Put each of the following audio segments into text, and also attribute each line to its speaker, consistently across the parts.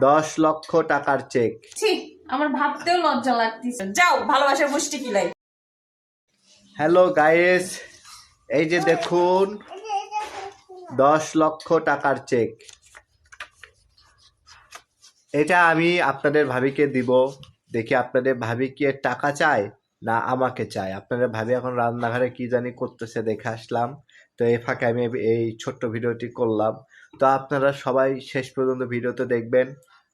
Speaker 1: 10 লক্ষ টাকার চেক।
Speaker 2: ছি, আমার ভাবতেও লজ্জা লাগতেছে। যাও, ভালোবাসার গোষ্ঠী কিলাই।
Speaker 1: হ্যালো গাইস, এই যে দেখুন 10 লক্ষ টাকার চেক। এটা আমি আপনাদের ভাবিকে দিব। দেখি আপনাদের ভাবি কি টাকা চায় না আমাকে চায়। আপনাদের ভাবি এখন রান্নাঘরে কি জানি করতেছে, দেখে আসলাম। তো এই ফাঁকে আমি এই ছোট্ট ভিডিওটি করলাম। তো আপনারা সবাই শেষ পর্যন্ত ভিডিওতে দেখবেন,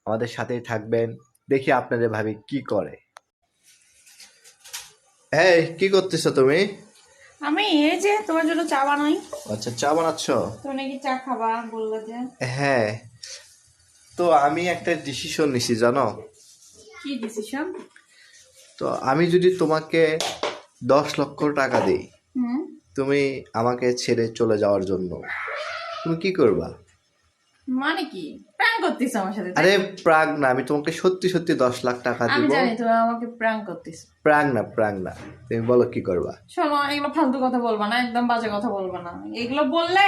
Speaker 1: আমাদের সাথেই থাকবেন। দেখি আপনাদের ভাবি কি করে। এই কি করতেছো তুমি?
Speaker 2: আমি এই যে তোমার জন্য চা বানাই।
Speaker 1: আচ্ছা, চা বানাচ্ছ?
Speaker 2: তুমি নাকি চা খাবা বললে যে।
Speaker 1: হ্যাঁ, তো আমি একটা ডিসিশন নিছি জানো।
Speaker 2: কি ডিসিশন?
Speaker 1: তো আমি যদি তোমাকে 10 লক্ষ টাকা দিই,
Speaker 2: হুম,
Speaker 1: তুমি আমাকে ছেড়ে চলে যাওয়ার জন্য, তুমি কি করবা?
Speaker 2: মানে কি প্র্যাঙ্ক করতেছ আমার সাথে?
Speaker 1: আরে প্রাগ না, আমি তোমাকে সত্যি সত্যি 10 লাখ টাকা
Speaker 2: আমি
Speaker 1: দিব।
Speaker 2: জানি তুমি আমাকে প্র্যাঙ্ক করতেছ।
Speaker 1: প্রাগ না, প্রাগ না, তুমি বলো কি করবা?
Speaker 2: শোনো, এগুলো ফালতু কথা বলবা না, একদম বাজে কথা বলবা না। এগুলো বললে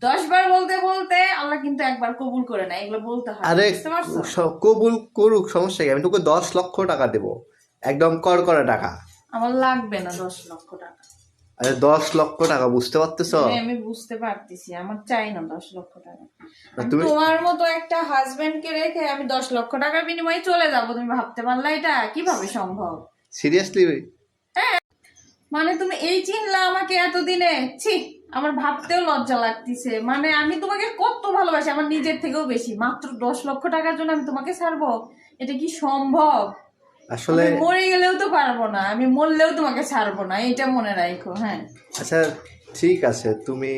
Speaker 2: 10 বার বলতে বলতে আল্লাহ কিন্তু একবার কবুল করে না। এগুলো বলতে হয়,
Speaker 1: আরে
Speaker 2: বুঝতে পারছো?
Speaker 1: কবুল করুক, সমস্যা কি? আমি তোকে 10 লক্ষ টাকা দেব, একদম কড়কড়া টাকা।
Speaker 2: আমার লাগবে না 10 লক্ষ টাকা।
Speaker 1: আরে 10 লক্ষ টাকা, বুঝতে পারতেছ?
Speaker 2: আমি বুঝতে পারতেছি, আমার চাই না 10 লক্ষ টাকা। আমি
Speaker 1: তুমি
Speaker 2: তোমার মতো একটা হাজবেন্ডকে রেখে আমি 10 লক্ষ টাকার বিনিময়ে চলে যাব, তুমি ভাবতে পারলা এটা কিভাবে সম্ভব?
Speaker 1: সিরিয়াসলি?
Speaker 2: মানে তুমি এই চিনলা আমাকে এতদিনে? ছি, আমার ভাবতেও লজ্জা লাগতেছে। মানে আমি তোমাকে কত ভালোবাসি, আমার নিজের থেকেও বেশি। মাত্র 10 লক্ষ টাকার জন্য আমি তোমাকে ছাড়বো? এটা কি সম্ভব?
Speaker 1: আসলে
Speaker 2: আমি মরে গেলেও তো পারবো না, আমি মরলেও তোমাকে ছাড়বো না, এটা মনে রাখো। হ্যাঁ,
Speaker 1: আচ্ছা ঠিক আছে, তুমি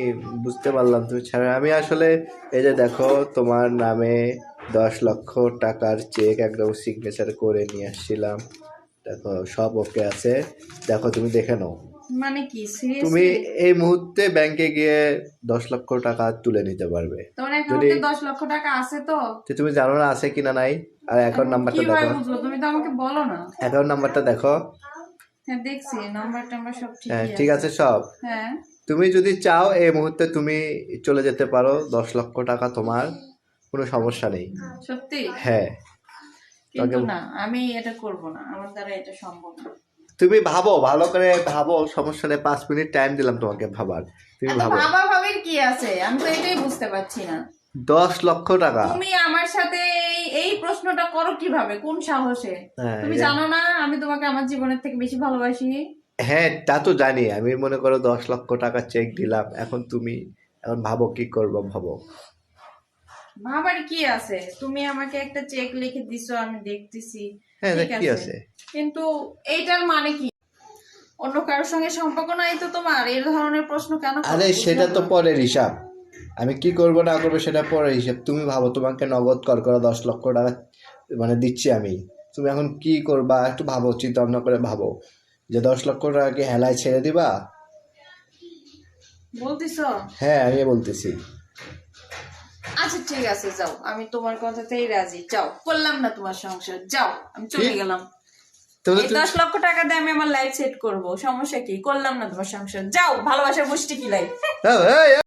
Speaker 1: বুঝতে পারলাম তুমি ছাড়া। আমি আসলে এই যে দেখো, তোমার নামে 10 লক্ষ টাকার চেক একদম সিগনেচার করে নিয়ে আসছিলাম। দেখো সব ওকে আছে, দেখো তুমি দেখে নাও।
Speaker 2: মানে কি
Speaker 1: তুমি
Speaker 2: সিরিয়াসলি?
Speaker 1: এই মুহূর্তে ব্যাংকে গিয়ে 10 লক্ষ টাকা তুলে নিতে পারবে।
Speaker 2: তোমার
Speaker 1: যদি
Speaker 2: অ্যাকাউন্টে 10 লক্ষ টাকা আছে তো?
Speaker 1: তুমি জানো না আছে কিনা নাই। আর অ্যাকাউন্ট নাম্বারটা
Speaker 2: কিভাবে
Speaker 1: দেখো,
Speaker 2: বুঝবো? তুমি তো আমাকে বলো না।
Speaker 1: অ্যাকাউন্ট নাম্বারটা দেখো।
Speaker 2: হ্যাঁ, দেখছি নাম্বার টাম্বার সব
Speaker 1: হ্যাঁ
Speaker 2: ঠিকই
Speaker 1: ঠিক
Speaker 2: আছে।
Speaker 1: আছে সব।
Speaker 2: হ্যাঁ,
Speaker 1: তুমি যদি চাও এই মুহূর্তে তুমি চলে যেতে পারো, 10 লক্ষ টাকা তোমার, কোনো সমস্যা নেই।
Speaker 2: সত্যি?
Speaker 1: হ্যাঁ,
Speaker 2: কিন্তু না, আমি এটা করব না, আমার দ্বারা এটা সম্ভব না।
Speaker 1: তুমি ভাবো, ভালো করে ভাবো, সমস্যা নেই। 5 মিনিট টাইম দিলাম তোমাকে ভাবার, তুমি
Speaker 2: এত
Speaker 1: ভাবো।
Speaker 2: ভাবা ভাবির কি আছে? আমি তো এটাই বুঝতে পারছি না।
Speaker 1: 10 লক্ষ টাকা।
Speaker 2: তুমি আমার সাথে এই প্রশ্নটা করো কিভাবে, কোন সাহসে?
Speaker 1: হ্যাঁ
Speaker 2: তুমি জানো না আমি তোমাকে আমার জীবনের থেকে বেশি ভালোবাসি?
Speaker 1: হ্যাঁ, তা তো জানি। আমি মনে করো 10 লক্ষ টাকা চেক দিলাম, এখন তুমি এখন ভাবো কি করবো, ভাবো।
Speaker 2: ভাবার কি আছে? তুমি আমাকে একটা চেক লিখে দিছো, আমি দেখতেছি,
Speaker 1: হ্যাঁ
Speaker 2: ঠিক
Speaker 1: কি
Speaker 2: আছে,
Speaker 1: আছে?
Speaker 2: কিন্তু এইটার মানে কি? অন্য কারোর সঙ্গে সম্পর্ক নাই তো তোমার? এই ধরনের প্রশ্ন কেন করো?
Speaker 1: আরে সেটা তো
Speaker 2: বুঝলাম না।
Speaker 1: পরের হিসাব। আমি কি করবো না করবো সেটা পরের হিসাব। তুমি ভাবো, তোমাকে নগদ করা 10 লক্ষ টাকা মানে দিচ্ছি আমি, তুমি এখন কি করবা একটু ভাবো, চিন্তা ভাবনা করে ভাবো। যে 10 লক্ষ টাকা কি হেলায় ছেড়ে দিবা?
Speaker 2: বলতেছো?
Speaker 1: হ্যাঁ আমি বলতেছি।
Speaker 2: আচ্ছা ঠিক আছে, যাও, আমি তোমার কথাতেই রাজি। যাও, করলাম না তোমার সংসার, যাও, আমি চলে গেলাম। এই 10 লক্ষ টাকা দিয়ে আমি আমার লাইফ সেট করবো, সমস্যা কি? করলাম না তোমার সংসার, যাও, ভালোবাসার গোষ্ঠী কিলাই।